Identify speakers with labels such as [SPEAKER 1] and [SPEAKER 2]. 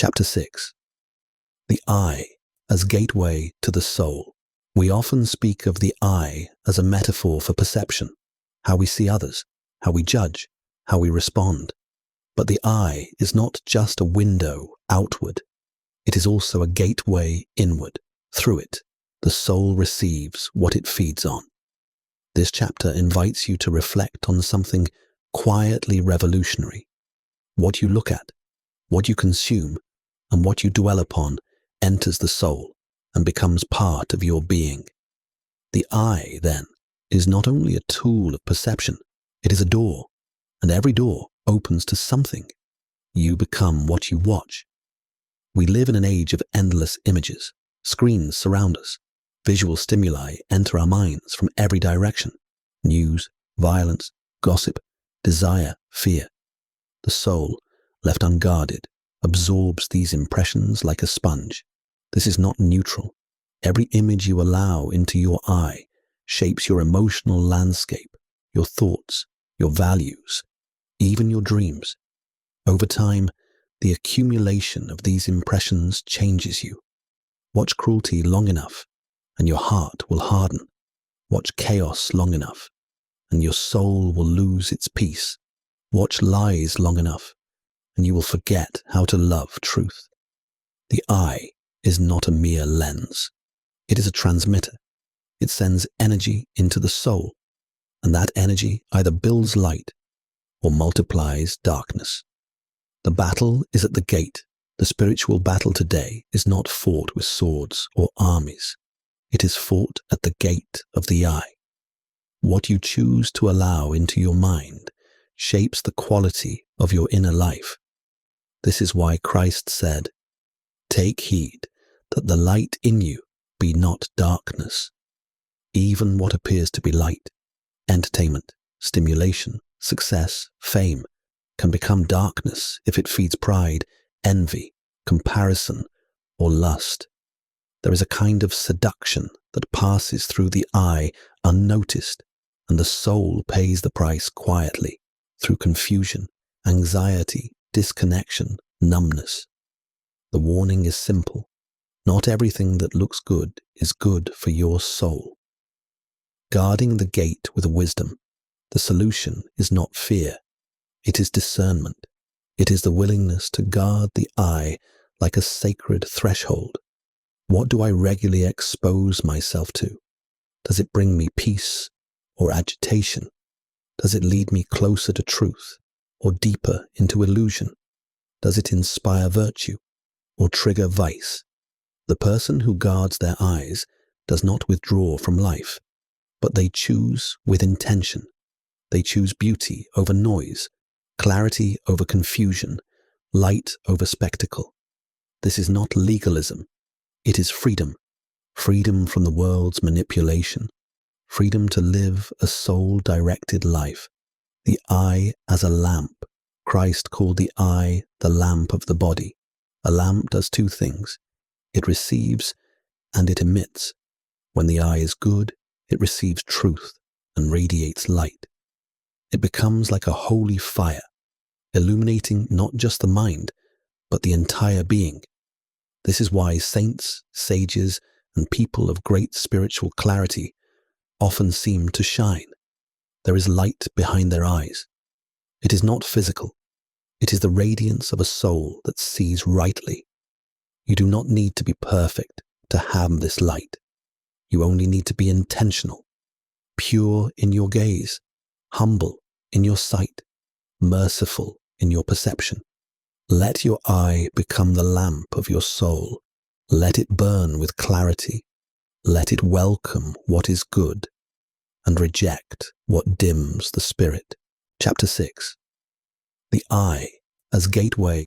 [SPEAKER 1] Chapter 6. The eye as gateway to the soul. We often speak of the eye as a metaphor for perception, how we see others, how we judge, how we respond. But the eye is not just a window outward. It is also a gateway inward. Through it, the soul receives what it feeds on. This chapter invites you to reflect on something quietly revolutionary. What you look at, what you consume, and what you dwell upon enters the soul and becomes part of your being. The eye, then, is not only a tool of perception, it is a door, and every door opens to something. You become what you watch. We live in an age of endless images. Screens surround us. Visual stimuli enter our minds from every direction. News, violence, gossip, desire, fear. The soul, left unguarded, absorbs these impressions like a sponge. This is not neutral. Every image you allow into your eye shapes your emotional landscape, your thoughts, your values, even your dreams. Over time, the accumulation of these impressions changes you. Watch cruelty long enough, and your heart will harden. Watch chaos long enough, and your soul will lose its peace. Watch lies long enough, and you will forget how to love truth. The eye is not a mere lens. It is a transmitter. It sends energy into the soul, and that energy either builds light or multiplies darkness. The battle is at the gate. The spiritual battle today is not fought with swords or armies. It is fought at the gate of the eye. What you choose to allow into your mind shapes the quality of your inner life. This is why Christ said, "Take heed that the light in you be not darkness." Even what appears to be light, entertainment, stimulation, success, fame, can become darkness if it feeds pride, envy, comparison, or lust. There is a kind of seduction that passes through the eye unnoticed, and the soul pays the price quietly through confusion, anxiety, disconnection, numbness. The warning is simple. Not everything that looks good is good for your soul. Guarding the gate with wisdom, the solution is not fear. It is discernment. It is the willingness to guard the eye like a sacred threshold. What do I regularly expose myself to? Does it bring me peace or agitation? Does it lead me closer to truth or deeper into illusion? Does it inspire virtue or trigger vice? The person who guards their eyes does not withdraw from life, but they choose with intention. They choose beauty over noise, clarity over confusion, light over spectacle. This is not legalism. It is freedom. Freedom from the world's manipulation. Freedom to live a soul-directed life. The eye as a lamp. Christ called the eye the lamp of the body. A lamp does two things. It receives and it emits. When the eye is good, it receives truth and radiates light. It becomes like a holy fire, illuminating not just the mind, but the entire being. This is why saints, sages, and people of great spiritual clarity often seem to shine. There is light behind their eyes. It is not physical. It is the radiance of a soul that sees rightly. You do not need to be perfect to have this light. You only need to be intentional, pure in your gaze, humble in your sight, merciful in your perception. Let your eye become the lamp of your soul. Let it burn with clarity. Let it welcome what is good and reject what dims the spirit. Chapter 6. The eye as gateway